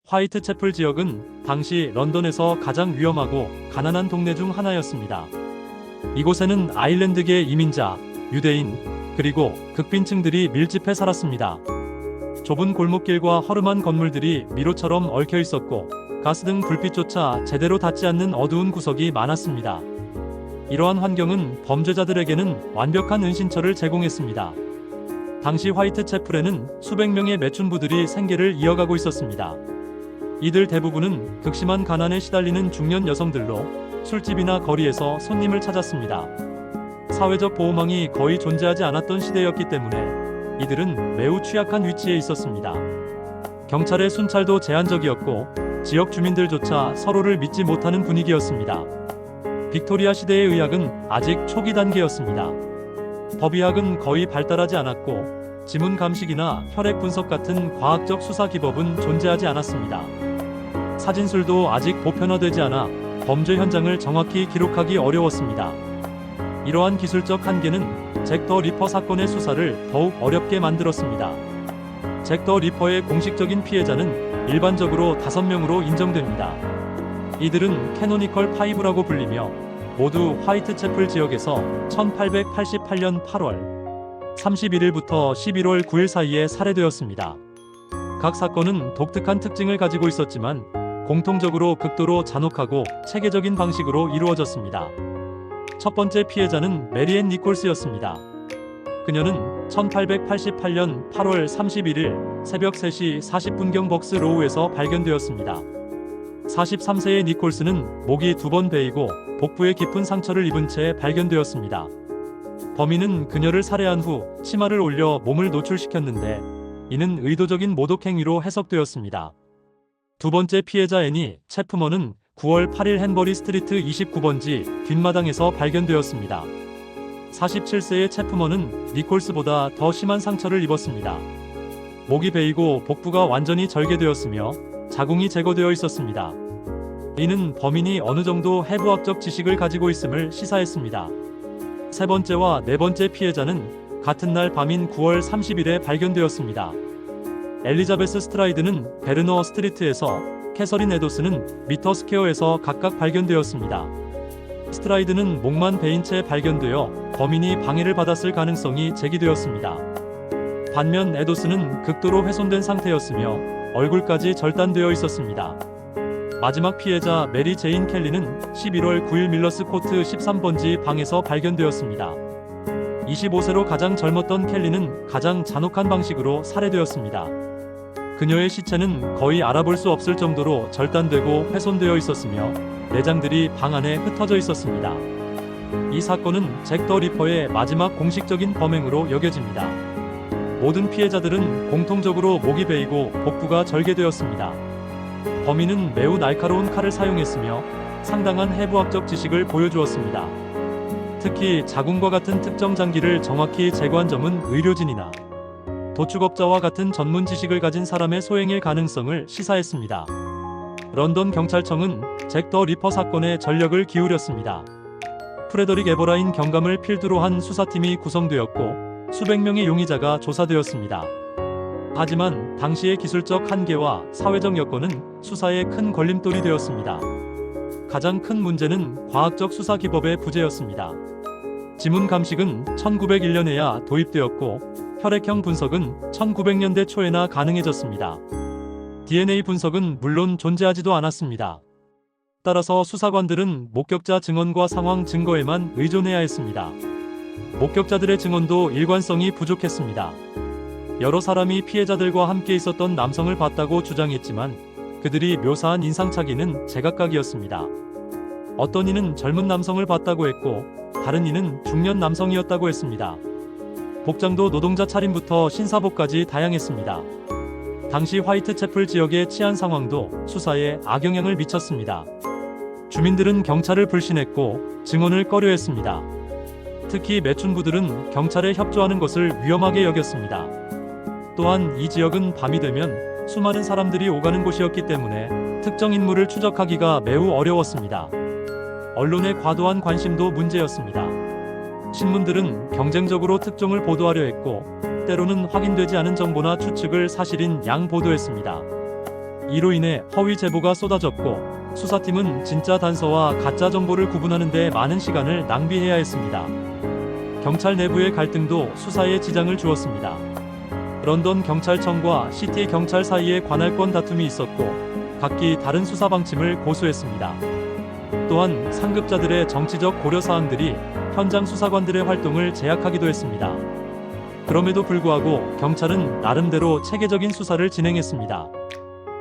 화이트채플 지역은 당시 런던에서 가장 위험하고 가난한 동네 중 하나였습니다. 이곳에는 아일랜드계 이민자, 유대인, 그리고 극빈층들이 밀집해 살았습니다. 좁은 골목길과 허름한 건물들이 미로처럼 얽혀 있었고 가스 등 불빛조차 제대로 닿지 않는 어두운 구석이 많았습니다. 이러한 환경은 범죄자들에게는 완벽한 은신처를 제공했습니다. 당시 화이트채플에는 수백 명의 매춘부들이 생계를 이어가고 있었습니다. 이들 대부분은 극심한 가난에 시달리는 중년 여성들로 술집이나 거리에서 손님을 찾았습니다. 사회적 보호망이 거의 존재하지 않았던 시대였기 때문에 이들은 매우 취약한 위치에 있었습니다. 경찰의 순찰도 제한적이었고 지역 주민들조차 서로를 믿지 못하는 분위기였습니다. 빅토리아 시대의 의학은 아직 초기 단계였습니다. 법의학은 거의 발달하지 않았고 지문 감식이나 혈액 분석 같은 과학적 수사 기법은 존재하지 않았습니다. 사진술도 아직 보편화되지 않아 범죄 현장을 정확히 기록하기 어려웠습니다. 이러한 기술적 한계는 잭 더 리퍼 사건의 수사를 더욱 어렵게 만들었습니다. 잭 더 리퍼의 공식적인 피해자는 일반적으로 5명으로 인정됩니다. 이들은 캐노니컬 5라고 불리며 모두 화이트채플 지역에서 1888년 8월 31일부터 11월 9일 사이에 살해되었습니다. 각 사건은 독특한 특징을 가지고 있었지만 공통적으로 극도로 잔혹하고 체계적인 방식으로 이루어졌습니다. 첫 번째 피해자는 메리앤 니콜스였습니다. 그녀는 1888년 8월 31일 새벽 3시 40분경 벅스 로우에서 발견되었습니다. 43세의 니콜스는 목이 2번 베이고 복부에 깊은 상처를 입은 채 발견되었습니다. 범인은 그녀를 살해한 후 치마를 올려 몸을 노출시켰는데 이는 의도적인 모독 행위로 해석되었습니다. 두 번째 피해자 애니 채프먼은 9월 8일 헨버리 스트리트 29번지 뒷마당에서 발견되었습니다. 47세의 채프먼은 니콜스보다 더 심한 상처를 입었습니다. 목이 베이고 복부가 완전히 절개되었으며 자궁이 제거되어 있었습니다. 이는 범인이 어느 정도 해부학적 지식을 가지고 있음을 시사했습니다. 세 번째와 네 번째 피해자는 같은 날 밤인 9월 30일에 발견되었습니다. 엘리자베스 스트라이드는 베르너 스트리트에서, 캐서린 에도스는 미터 스퀘어에서 각각 발견되었습니다. 스트라이드는 목만 베인 채 발견되어 범인이 방해를 받았을 가능성이 제기되었습니다. 반면 에도스는 극도로 훼손된 상태였으며 얼굴까지 절단되어 있었습니다. 마지막 피해자 메리 제인 켈리는 11월 9일 밀러스 코트 13번지 방에서 발견되었습니다. 25세로 가장 젊었던 켈리는 가장 잔혹한 방식으로 살해되었습니다. 그녀의 시체는 거의 알아볼 수 없을 정도로 절단되고 훼손되어 있었으며 내장들이 방 안에 흩어져 있었습니다. 이 사건은 잭 더 리퍼의 마지막 공식적인 범행으로 여겨집니다. 모든 피해자들은 공통적으로 목이 베이고 복부가 절개되었습니다. 범인은 매우 날카로운 칼을 사용했으며 상당한 해부학적 지식을 보여주었습니다. 특히 자궁과 같은 특정 장기를 정확히 제거한 점은 의료진이나 도축업자와 같은 전문 지식을 가진 사람의 소행일 가능성을 시사했습니다. 런던 경찰청은 잭 더 리퍼 사건에 전력을 기울였습니다. 프레더릭 에버라인 경감을 필두로 한 수사팀이 구성되었고 수백 명의 용의자가 조사되었습니다. 하지만 당시의 기술적 한계와 사회적 여건은 수사에 큰 걸림돌이 되었습니다. 가장 큰 문제는 과학적 수사 기법의 부재였습니다. 지문 감식은 1901년에야 도입되었고 혈액형 분석은 1900년대 초에나 가능해졌습니다. DNA 분석은 물론 존재하지도 않았습니다. 따라서 수사관들은 목격자 증언과 상황 증거에만 의존해야 했습니다. 목격자들의 증언도 일관성이 부족했습니다. 여러 사람이 피해자들과 함께 있었던 남성을 봤다고 주장했지만 그들이 묘사한 인상착의는 제각각이었습니다. 어떤 이는 젊은 남성을 봤다고 했고 다른 이는 중년 남성이었다고 했습니다. 복장도 노동자 차림부터 신사복까지 다양했습니다. 당시 화이트채플 지역의 치안 상황도 수사에 악영향을 미쳤습니다. 주민들은 경찰을 불신했고 증언을 꺼려했습니다. 특히 매춘부들은 경찰에 협조하는 것을 위험하게 여겼습니다. 또한 이 지역은 밤이 되면 수많은 사람들이 오가는 곳이었기 때문에 특정 인물을 추적하기가 매우 어려웠습니다. 언론의 과도한 관심도 문제였습니다. 신문들은 경쟁적으로 특종을 보도하려 했고 때로는 확인되지 않은 정보나 추측을 사실인 양 보도했습니다. 이로 인해 허위 제보가 쏟아졌고 수사팀은 진짜 단서와 가짜 정보를 구분하는 데 많은 시간을 낭비해야 했습니다. 경찰 내부의 갈등도 수사에 지장을 주었습니다. 런던 경찰청과 시티 경찰 사이에 관할권 다툼이 있었고 각기 다른 수사 방침을 고수했습니다. 또한 상급자들의 정치적 고려 사항들이 현장 수사관들의 활동을 제약하기도 했습니다. 그럼에도 불구하고 경찰은 나름대로 체계적인 수사를 진행했습니다.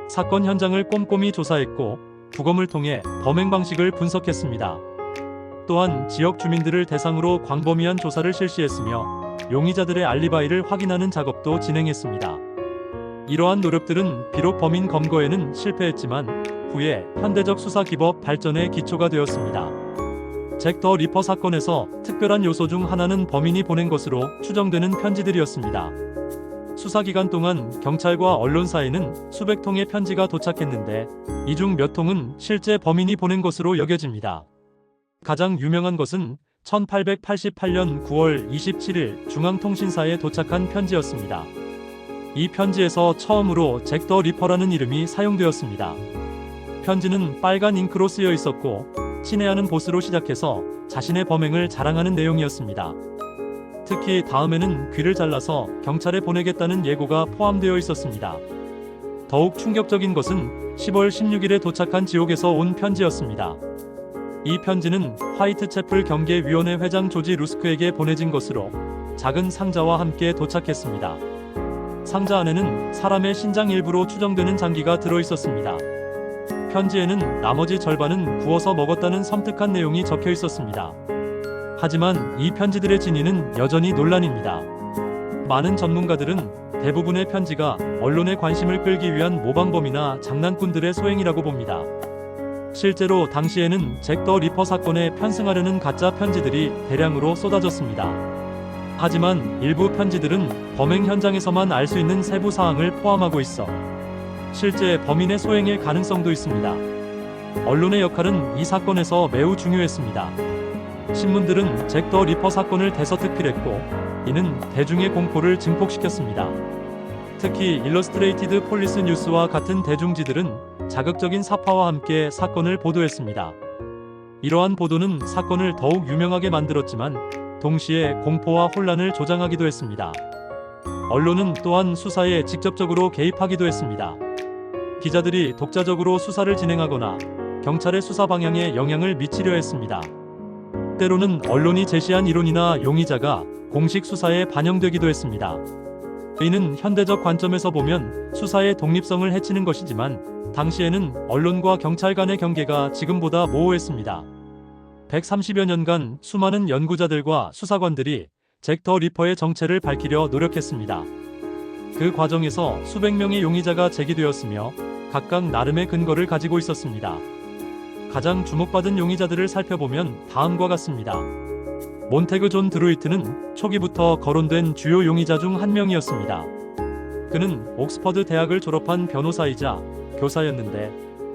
사건 현장을 꼼꼼히 조사했고 부검을 통해 범행 방식을 분석했습니다. 또한 지역 주민들을 대상으로 광범위한 조사를 실시했으며 용의자들의 알리바이를 확인하는 작업도 진행했습니다. 이러한 노력들은 비록 범인 검거에는 실패했지만 후에 현대적 수사 기법 발전의 기초가 되었습니다. 잭 더 리퍼 사건에서 특별한 요소 중 하나는 범인이 보낸 것으로 추정되는 편지들이었습니다. 수사 기간 동안 경찰과 언론사에는 수백 통의 편지가 도착했는데 이 중 몇 통은 실제 범인이 보낸 것으로 여겨집니다. 가장 유명한 것은 1888년 9월 27일 중앙통신사에 도착한 편지였습니다. 이 편지에서 처음으로 잭 더 리퍼라는 이름이 사용되었습니다. 편지는 빨간 잉크로 쓰여 있었고 친애하는 보스로 시작해서 자신의 범행을 자랑하는 내용이었습니다. 특히 다음에는 귀를 잘라서 경찰에 보내겠다는 예고가 포함되어 있었습니다. 더욱 충격적인 것은 10월 16일에 도착한 지옥에서 온 편지였습니다. 이 편지는 화이트채플 경계위원회 회장 조지 루스크에게 보내진 것으로 작은 상자와 함께 도착했습니다. 상자 안에는 사람의 신장 일부로 추정되는 장기가 들어있었습니다. 편지에는 나머지 절반은 구워서 먹었다는 섬뜩한 내용이 적혀 있었습니다. 하지만 이 편지들의 진위는 여전히 논란입니다. 많은 전문가들은 대부분의 편지가 언론의 관심을 끌기 위한 모방범이나 장난꾼들의 소행이라고 봅니다. 실제로 당시에는 잭 더 리퍼 사건에 편승하려는 가짜 편지들이 대량으로 쏟아졌습니다. 하지만 일부 편지들은 범행 현장에서만 알 수 있는 세부 사항을 포함하고 있어 실제 범인의 소행일 가능성도 있습니다. 언론의 역할은 이 사건에서 매우 중요했습니다. 신문들은 잭 더 리퍼 사건을 대서특필했고 이는 대중의 공포를 증폭시켰습니다. 특히 일러스트레이티드 폴리스 뉴스와 같은 대중지들은 자극적인 사파와 함께 사건을 보도했습니다. 이러한 보도는 사건을 더욱 유명하게 만들었지만 동시에 공포와 혼란을 조장하기도 했습니다. 언론은 또한 수사에 직접적으로 개입하기도 했습니다. 기자들이 독자적으로 수사를 진행하거나 경찰의 수사 방향에 영향을 미치려 했습니다. 때로는 언론이 제시한 이론이나 용의자가 공식 수사에 반영되기도 했습니다. 이는 현대적 관점에서 보면 수사의 독립성을 해치는 것이지만 당시에는 언론과 경찰 간의 경계가 지금보다 모호했습니다. 130여 년간 수많은 연구자들과 수사관들이 잭 더 리퍼의 정체를 밝히려 노력했습니다. 그 과정에서 수백 명의 용의자가 제기되었으며 각각 나름의 근거를 가지고 있었습니다. 가장 주목받은 용의자들을 살펴보면 다음과 같습니다. 몬테그 존 드루이트는 초기부터 거론된 주요 용의자 중 한 명이었습니다. 그는 옥스퍼드 대학을 졸업한 변호사이자 교사였는데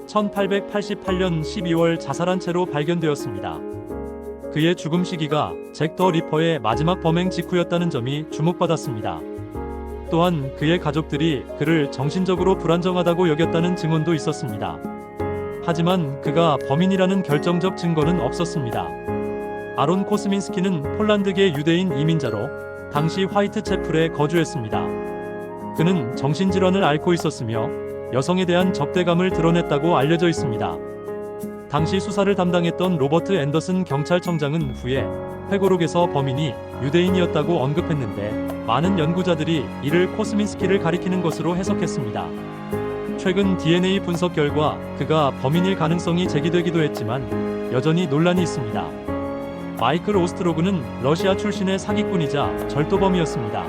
1888년 12월 자살한 채로 발견되었습니다. 그의 죽음 시기가 잭 더 리퍼의 마지막 범행 직후였다는 점이 주목받았습니다. 또한 그의 가족들이 그를 정신적으로 불안정하다고 여겼다는 증언도 있었습니다. 하지만 그가 범인이라는 결정적 증거는 없었습니다. 아론 코스민스키는 폴란드계 유대인 이민자로 당시 화이트채플에 거주했습니다. 그는 정신질환을 앓고 있었으며 여성에 대한 적대감을 드러냈다고 알려져 있습니다. 당시 수사를 담당했던 로버트 앤더슨 경찰청장은 후에 회고록에서 범인이 유대인이었다고 언급했는데 많은 연구자들이 이를 코스민스키를 가리키는 것으로 해석했습니다. 최근 DNA 분석 결과 그가 범인일 가능성이 제기되기도 했지만 여전히 논란이 있습니다. 마이클 오스트로그는 러시아 출신의 사기꾼이자 절도범이었습니다.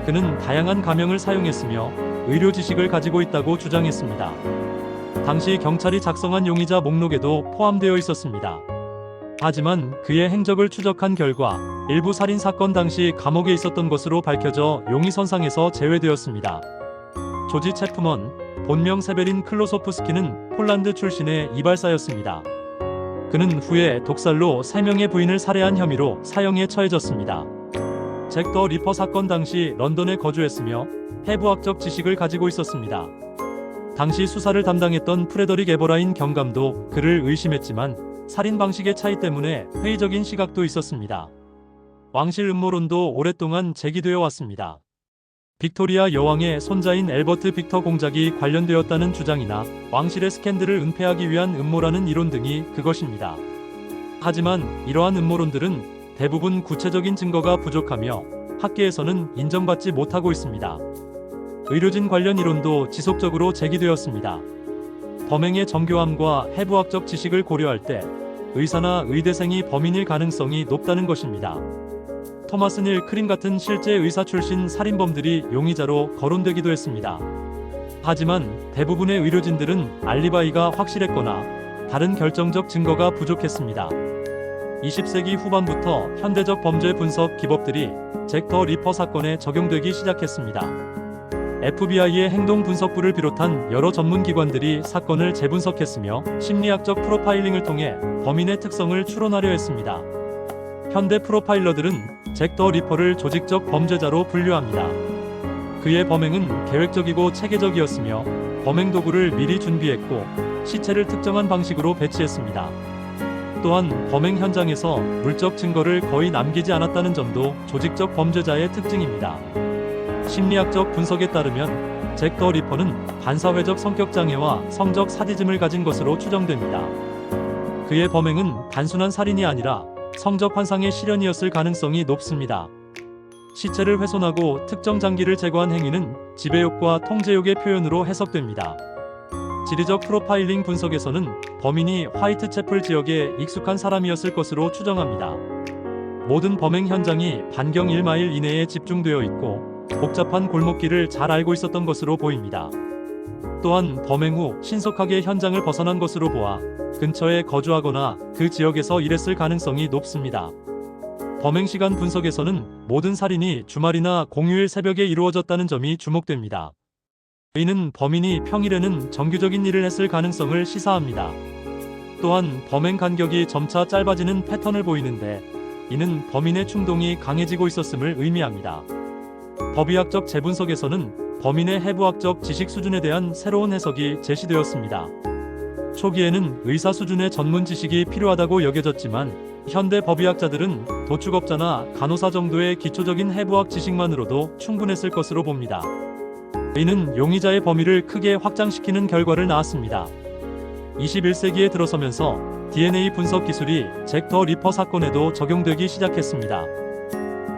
그는 다양한 가명을 사용했으며 의료 지식을 가지고 있다고 주장했습니다. 당시 경찰이 작성한 용의자 목록에도 포함되어 있었습니다. 하지만 그의 행적을 추적한 결과 일부 살인 사건 당시 감옥에 있었던 것으로 밝혀져 용의선상에서 제외되었습니다. 조지 체프먼, 본명 세베린 클로소프스키는 폴란드 출신의 이발사였습니다. 그는 후에 독살로 3명의 부인을 살해한 혐의로 사형에 처해졌습니다. 잭 더 리퍼 사건 당시 런던에 거주했으며 해부학적 지식을 가지고 있었습니다. 당시 수사를 담당했던 프레더릭 에버라인 경감도 그를 의심했지만 살인 방식의 차이 때문에 회의적인 시각도 있었습니다. 왕실 음모론도 오랫동안 제기되어 왔습니다. 빅토리아 여왕의 손자인 엘버트 빅터 공작이 관련되었다는 주장이나 왕실의 스캔들을 은폐하기 위한 음모라는 이론 등이 그것입니다. 하지만 이러한 음모론들은 대부분 구체적인 증거가 부족하며 학계에서는 인정받지 못하고 있습니다. 의료진 관련 이론도 지속적으로 제기되었습니다. 범행의 정교함과 해부학적 지식을 고려할 때 의사나 의대생이 범인일 가능성이 높다는 것입니다. 토마스 닐 크림 같은 실제 의사 출신 살인범들이 용의자로 거론되기도 했습니다. 하지만 대부분의 의료진들은 알리바이가 확실했거나 다른 결정적 증거가 부족했습니다. 20세기 후반부터 현대적 범죄 분석 기법들이 잭 더 리퍼 사건에 적용되기 시작했습니다. FBI의 행동 분석부를 비롯한 여러 전문 기관들이 사건을 재분석했으며 심리학적 프로파일링을 통해 범인의 특성을 추론하려 했습니다. 현대 프로파일러들은 잭 더 리퍼를 조직적 범죄자로 분류합니다. 그의 범행은 계획적이고 체계적이었으며 범행 도구를 미리 준비했고 시체를 특정한 방식으로 배치했습니다. 또한 범행 현장에서 물적 증거를 거의 남기지 않았다는 점도 조직적 범죄자의 특징입니다. 심리학적 분석에 따르면 잭 더 리퍼는 반사회적 성격장애와 성적 사디즘을 가진 것으로 추정됩니다. 그의 범행은 단순한 살인이 아니라 성적 환상의 실현이었을 가능성이 높습니다. 시체를 훼손하고 특정 장기를 제거한 행위는 지배욕과 통제욕의 표현으로 해석됩니다. 지리적 프로파일링 분석에서는 범인이 화이트채플 지역에 익숙한 사람이었을 것으로 추정합니다. 모든 범행 현장이 반경 1마일 이내에 집중되어 있고 복잡한 골목길을 잘 알고 있었던 것으로 보입니다. 또한 범행 후 신속하게 현장을 벗어난 것으로 보아 근처에 거주하거나 그 지역에서 일했을 가능성이 높습니다. 범행 시간 분석에서는 모든 살인이 주말이나 공휴일 새벽에 이루어졌다는 점이 주목됩니다. 이는 범인이 평일에는 정규적인 일을 했을 가능성을 시사합니다. 또한 범행 간격이 점차 짧아지는 패턴을 보이는데 이는 범인의 충동이 강해지고 있었음을 의미합니다. 법의학적 재분석에서는 범인의 해부학적 지식 수준에 대한 새로운 해석이 제시되었습니다. 초기에는 의사 수준의 전문 지식이 필요하다고 여겨졌지만 현대 법의학자들은 도축업자나 간호사 정도의 기초적인 해부학 지식만으로도 충분했을 것으로 봅니다. 이는 용의자의 범위를 크게 확장시키는 결과를 낳았습니다. 21세기에 들어서면서 DNA 분석 기술이 잭 더 리퍼 사건에도 적용되기 시작했습니다.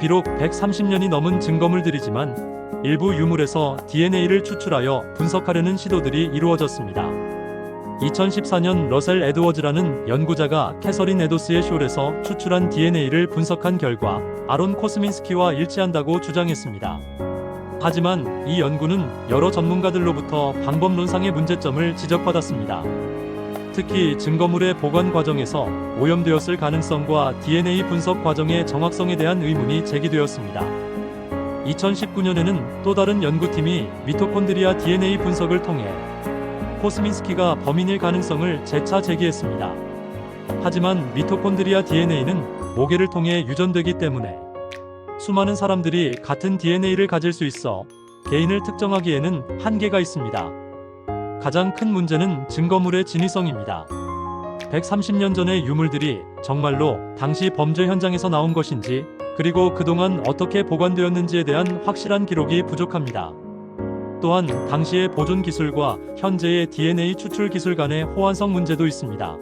비록 130년이 넘은 증거물들이지만 일부 유물에서 DNA를 추출하여 분석하려는 시도들이 이루어졌습니다. 2014년 러셀 에드워즈라는 연구자가 캐서린 에도스의 숄에서 추출한 DNA를 분석한 결과 아론 코스민스키와 일치한다고 주장했습니다. 하지만 이 연구는 여러 전문가들로부터 방법론상의 문제점을 지적받았습니다. 특히 증거물의 보관 과정에서 오염되었을 가능성과 DNA 분석 과정의 정확성에 대한 의문이 제기되었습니다. 2019년에는 또 다른 연구팀이 미토콘드리아 DNA 분석을 통해 코스민스키가 범인일 가능성을 재차 제기했습니다. 하지만 미토콘드리아 DNA는 모계를 통해 유전되기 때문에 수많은 사람들이 같은 DNA를 가질 수 있어 개인을 특정하기에는 한계가 있습니다. 가장 큰 문제는 증거물의 진위성입니다. 130년 전의 유물들이 정말로 당시 범죄 현장에서 나온 것인지, 그리고 그동안 어떻게 보관되었는지에 대한 확실한 기록이 부족합니다. 또한 당시의 보존 기술과 현재의 DNA 추출 기술 간의 호환성 문제도 있습니다.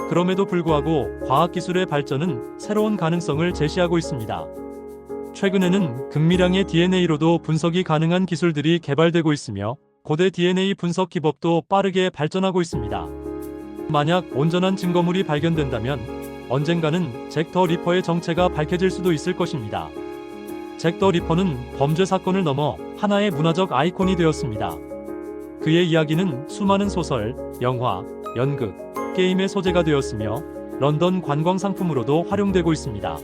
그럼에도 불구하고 과학기술의 발전은 새로운 가능성을 제시하고 있습니다. 최근에는 극미량의 DNA로도 분석이 가능한 기술들이 개발되고 있으며 고대 DNA 분석 기법도 빠르게 발전하고 있습니다. 만약 온전한 증거물이 발견된다면 언젠가는 잭 더 리퍼의 정체가 밝혀질 수도 있을 것입니다. 잭 더 리퍼는 범죄 사건을 넘어 하나의 문화적 아이콘이 되었습니다. 그의 이야기는 수많은 소설, 영화, 연극, 게임의 소재가 되었으며 런던 관광 상품으로도 활용되고 있습니다.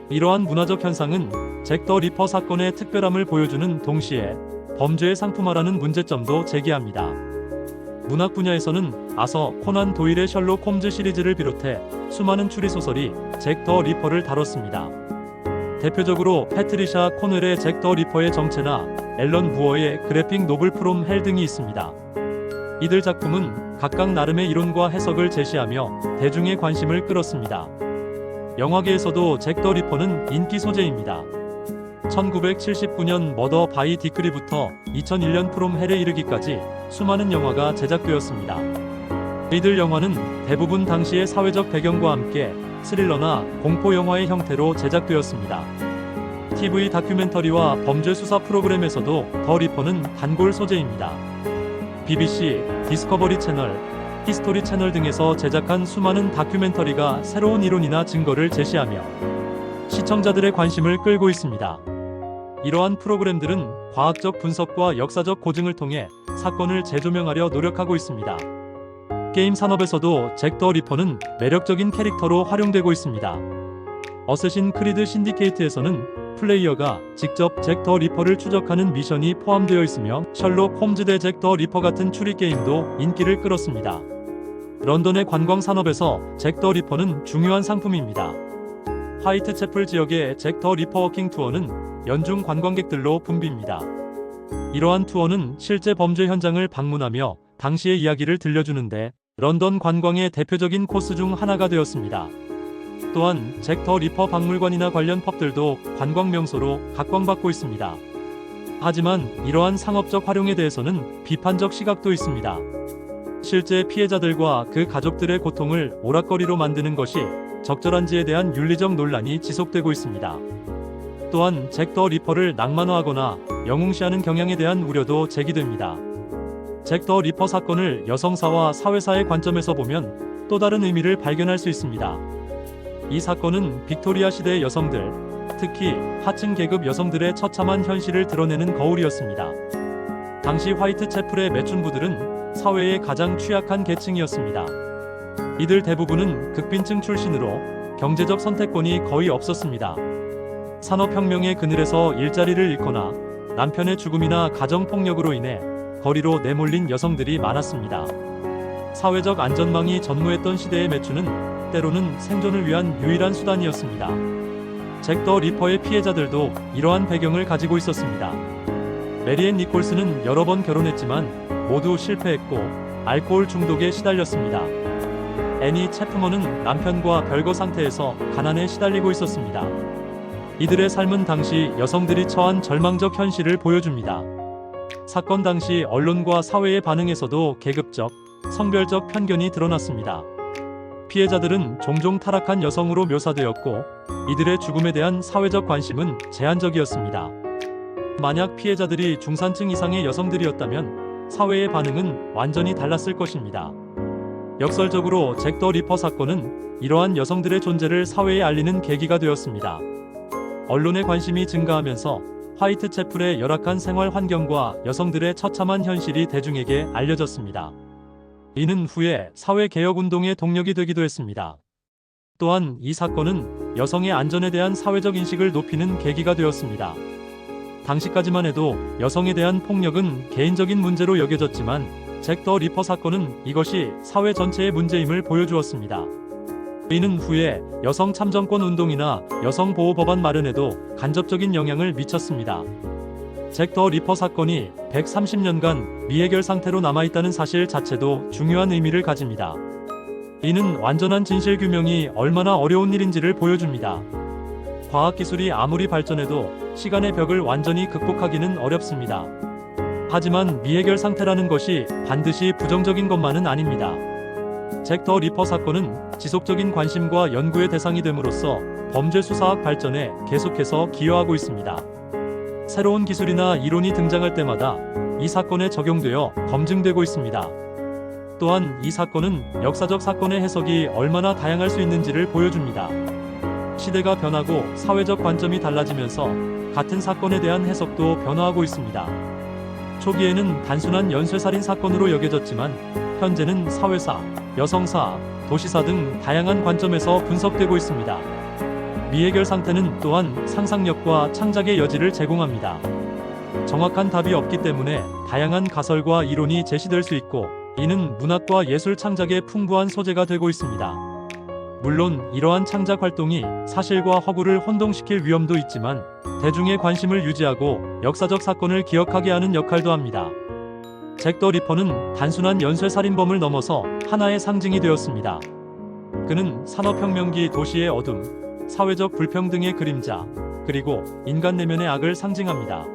이러한 문화적 현상은 잭 더 리퍼 사건의 특별함을 보여주는 동시에 범죄의 상품화라는 문제점도 제기합니다. 문학 분야에서는 아서 코난 도일의 셜록 홈즈 시리즈를 비롯해 수많은 추리소설이 잭 더 리퍼를 다뤘습니다. 대표적으로 패트리샤 코넬의 잭 더 리퍼의 정체나 앨런 무어의 그래픽 노블 프롬 헬 등이 있습니다. 이들 작품은 각각 나름의 이론과 해석을 제시하며 대중의 관심을 끌었습니다. 영화계에서도 잭 더 리퍼는 인기 소재입니다. 1979년 머더 바이 디크리부터 2001년 프롬 헬에 이르기까지 수많은 영화가 제작되었습니다. 이들 영화는 대부분 당시의 사회적 배경과 함께 스릴러나 공포 영화의 형태로 제작되었습니다. TV 다큐멘터리와 범죄 수사 프로그램에서도 더 리퍼는 단골 소재입니다. BBC, 디스커버리 채널, 히스토리 채널 등에서 제작한 수많은 다큐멘터리가 새로운 이론이나 증거를 제시하며 시청자들의 관심을 끌고 있습니다. 이러한 프로그램들은 과학적 분석과 역사적 고증을 통해 사건을 재조명하려 노력하고 있습니다. 게임 산업에서도 잭 더 리퍼는 매력적인 캐릭터로 활용되고 있습니다. 어쌔신 크리드 신디케이트에서는 플레이어가 직접 잭 더 리퍼를 추적하는 미션이 포함되어 있으며 셜록 홈즈 대 잭 더 리퍼 같은 추리 게임도 인기를 끌었습니다. 런던의 관광 산업에서 잭 더 리퍼는 중요한 상품입니다. 화이트채플 지역의 잭 더 리퍼 워킹 투어는 연중 관광객들로 붐빕니다. 이러한 투어는 실제 범죄 현장을 방문하며 당시의 이야기를 들려주는데 런던 관광의 대표적인 코스 중 하나가 되었습니다. 또한 잭 더 리퍼 박물관이나 관련 펍들도 관광 명소로 각광받고 있습니다. 하지만 이러한 상업적 활용에 대해서는 비판적 시각도 있습니다. 실제 피해자들과 그 가족들의 고통을 오락거리로 만드는 것이 적절한지에 대한 윤리적 논란이 지속되고 있습니다. 또한 잭 더 리퍼를 낭만화하거나 영웅시하는 경향에 대한 우려도 제기됩니다. 잭 더 리퍼 사건을 여성사와 사회사의 관점에서 보면 또 다른 의미를 발견할 수 있습니다. 이 사건은 빅토리아 시대의 여성들, 특히 하층 계급 여성들의 처참한 현실을 드러내는 거울이었습니다. 당시 화이트채플의 매춘부들은 사회의 가장 취약한 계층이었습니다. 이들 대부분은 극빈층 출신으로 경제적 선택권이 거의 없었습니다. 산업혁명의 그늘에서 일자리를 잃거나 남편의 죽음이나 가정폭력으로 인해 거리로 내몰린 여성들이 많았습니다. 사회적 안전망이 전무했던 시대의 매춘은 때로는 생존을 위한 유일한 수단이었습니다. 잭 더 리퍼의 피해자들도 이러한 배경을 가지고 있었습니다. 메리앤 니콜스는 여러 번 결혼했지만 모두 실패했고 알코올 중독에 시달렸습니다. 애니 채프먼은 남편과 별거 상태에서 가난에 시달리고 있었습니다. 이들의 삶은 당시 여성들이 처한 절망적 현실을 보여줍니다. 사건 당시 언론과 사회의 반응에서도 계급적, 성별적 편견이 드러났습니다. 피해자들은 종종 타락한 여성으로 묘사되었고 이들의 죽음에 대한 사회적 관심은 제한적이었습니다. 만약 피해자들이 중산층 이상의 여성들이었다면 사회의 반응은 완전히 달랐을 것입니다. 역설적으로 잭 더 리퍼 사건은 이러한 여성들의 존재를 사회에 알리는 계기가 되었습니다. 언론의 관심이 증가하면서 화이트채플의 열악한 생활 환경과 여성들의 처참한 현실이 대중에게 알려졌습니다. 이는 후에 사회개혁운동의 동력이 되기도 했습니다. 또한 이 사건은 여성의 안전에 대한 사회적 인식을 높이는 계기가 되었습니다. 당시까지만 해도 여성에 대한 폭력은 개인적인 문제로 여겨졌지만 잭 더 리퍼 사건은 이것이 사회 전체의 문제임을 보여주었습니다. 이는 후에 여성 참정권 운동이나 여성 보호 법안 마련에도 간접적인 영향을 미쳤습니다. 잭 더 리퍼 사건이 130년간 미해결 상태로 남아있다는 사실 자체도 중요한 의미를 가집니다. 이는 완전한 진실 규명이 얼마나 어려운 일인지를 보여줍니다. 과학기술이 아무리 발전해도 시간의 벽을 완전히 극복하기는 어렵습니다. 하지만 미해결 상태라는 것이 반드시 부정적인 것만은 아닙니다. 잭 더 리퍼 사건은 지속적인 관심과 연구의 대상이 됨으로써 범죄 수사학 발전에 계속해서 기여하고 있습니다. 새로운 기술이나 이론이 등장할 때마다 이 사건에 적용되어 검증되고 있습니다. 또한 이 사건은 역사적 사건의 해석이 얼마나 다양할 수 있는지를 보여줍니다. 시대가 변하고 사회적 관점이 달라지면서 같은 사건에 대한 해석도 변화하고 있습니다. 초기에는 단순한 연쇄살인 사건으로 여겨졌지만 현재는 사회사, 여성사, 도시사 등 다양한 관점에서 분석되고 있습니다. 미해결 상태는 또한 상상력과 창작의 여지를 제공합니다. 정확한 답이 없기 때문에 다양한 가설과 이론이 제시될 수 있고 이는 문학과 예술 창작의 풍부한 소재가 되고 있습니다. 물론 이러한 창작 활동이 사실과 허구를 혼동시킬 위험도 있지만 대중의 관심을 유지하고 역사적 사건을 기억하게 하는 역할도 합니다. 잭 더 리퍼는 단순한 연쇄살인범을 넘어서 하나의 상징이 되었습니다. 그는 산업혁명기 도시의 어둠, 사회적 불평등의 그림자, 그리고 인간 내면의 악을 상징합니다.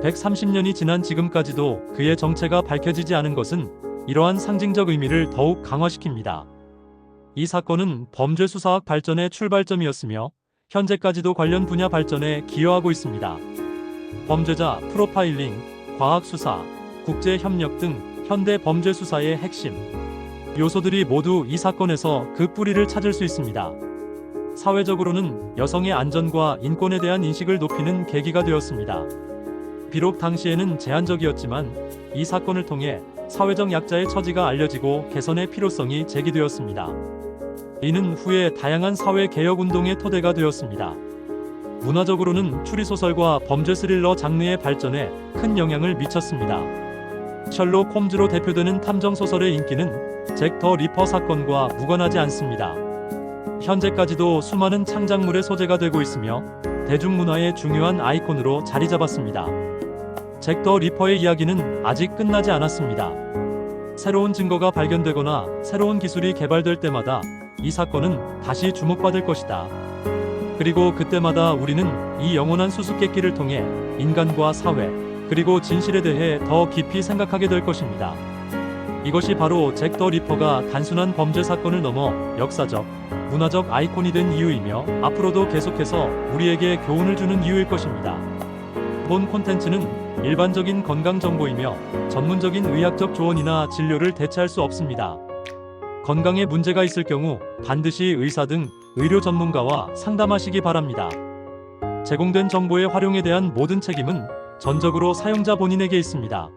130년이 지난 지금까지도 그의 정체가 밝혀지지 않은 것은 이러한 상징적 의미를 더욱 강화시킵니다. 이 사건은 범죄 수사학 발전의 출발점이었으며 현재까지도 관련 분야 발전에 기여하고 있습니다. 범죄자 프로파일링, 과학 수사, 국제 협력 등 현대 범죄 수사의 핵심 요소들이 모두 이 사건에서 그 뿌리를 찾을 수 있습니다. 사회적으로는 여성의 안전과 인권에 대한 인식을 높이는 계기가 되었습니다. 비록 당시에는 제한적이었지만 이 사건을 통해 사회적 약자의 처지가 알려지고 개선의 필요성이 제기되었습니다. 이는 후에 다양한 사회 개혁 운동의 토대가 되었습니다. 문화적으로는 추리소설과 범죄 스릴러 장르의 발전에 큰 영향을 미쳤습니다. 셜록 홈즈로 대표되는 탐정 소설의 인기는 잭 더 리퍼 사건과 무관하지 않습니다. 현재까지도 수많은 창작물의 소재가 되고 있으며 대중문화의 중요한 아이콘으로 자리 잡았습니다. 잭 더 리퍼의 이야기는 아직 끝나지 않았습니다. 새로운 증거가 발견되거나 새로운 기술이 개발될 때마다 이 사건은 다시 주목받을 것이다. 그리고 그때마다 우리는 이 영원한 수수께끼를 통해 인간과 사회, 그리고 진실에 대해 더 깊이 생각하게 될 것입니다. 이것이 바로 잭 더 리퍼가 단순한 범죄 사건을 넘어 역사적, 문화적 아이콘이 된 이유이며 앞으로도 계속해서 우리에게 교훈을 주는 이유일 것입니다. 본 콘텐츠는 일반적인 건강 정보이며 전문적인 의학적 조언이나 진료를 대체할 수 없습니다. 건강에 문제가 있을 경우 반드시 의사 등 의료 전문가와 상담하시기 바랍니다. 제공된 정보의 활용에 대한 모든 책임은 전적으로 사용자 본인에게 있습니다.